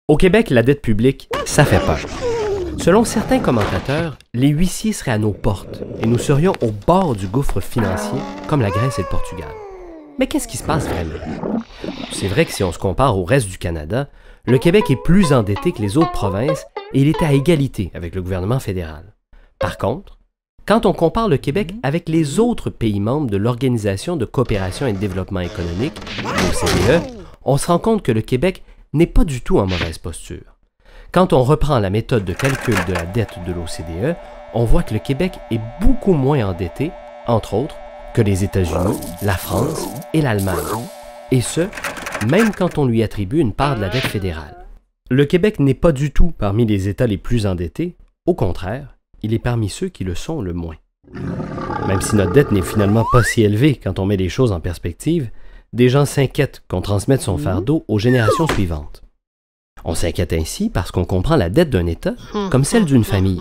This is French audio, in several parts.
Au Québec, la dette publique, ça fait peur. Selon certains commentateurs, les huissiers seraient à nos portes et nous serions au bord du gouffre financier, comme la Grèce et le Portugal. Mais qu'est-ce qui se passe vraiment? C'est vrai que si on se compare au reste du Canada, le Québec est plus endetté que les autres provinces et il est à égalité avec le gouvernement fédéral. Par contre, quand on compare le Québec avec les autres pays membres de l'Organisation de coopération et de développement économique, l'OCDE, on se rend compte que le Québec n'est pas du tout en mauvaise posture. Quand on reprend la méthode de calcul de la dette de l'OCDE, on voit que le Québec est beaucoup moins endetté, entre autres, que les États-Unis, la France et l'Allemagne. Et ce, même quand on lui attribue une part de la dette fédérale. Le Québec n'est pas du tout parmi les États les plus endettés, au contraire, il est parmi ceux qui le sont le moins. Même si notre dette n'est finalement pas si élevée quand on met les choses en perspective, des gens s'inquiètent qu'on transmette son fardeau aux générations suivantes. On s'inquiète ainsi parce qu'on comprend la dette d'un État comme celle d'une famille.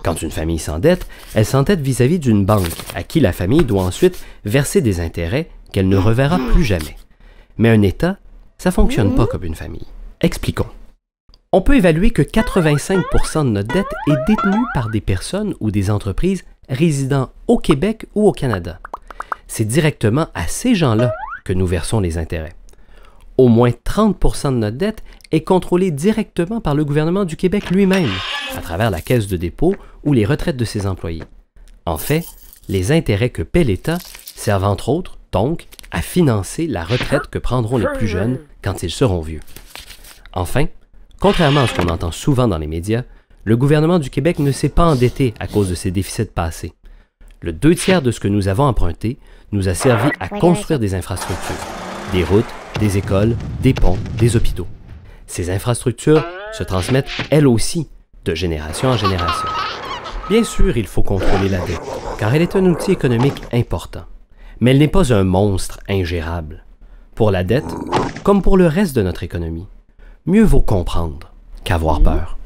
Quand une famille s'endette, elle s'endette vis-à-vis d'une banque à qui la famille doit ensuite verser des intérêts qu'elle ne reverra plus jamais. Mais un État, ça ne fonctionne pas comme une famille. Expliquons. On peut évaluer que 85% de notre dette est détenue par des personnes ou des entreprises résidant au Québec ou au Canada. C'est directement à ces gens-là que nous versons les intérêts. Au moins 30% de notre dette est contrôlée directement par le gouvernement du Québec lui-même, à travers la caisse de dépôt ou les retraites de ses employés. En fait, les intérêts que paie l'État servent entre autres, donc, à financer la retraite que prendront les plus jeunes quand ils seront vieux. Enfin, contrairement à ce qu'on entend souvent dans les médias, le gouvernement du Québec ne s'est pas endetté à cause de ses déficits passés. Le 2/3 de ce que nous avons emprunté nous a servi à construire des infrastructures, des routes, des écoles, des ponts, des hôpitaux. Ces infrastructures se transmettent elles aussi de génération en génération. Bien sûr, il faut contrôler la dette, car elle est un outil économique important. Mais elle n'est pas un monstre ingérable. Pour la dette, comme pour le reste de notre économie, mieux vaut comprendre qu'avoir peur.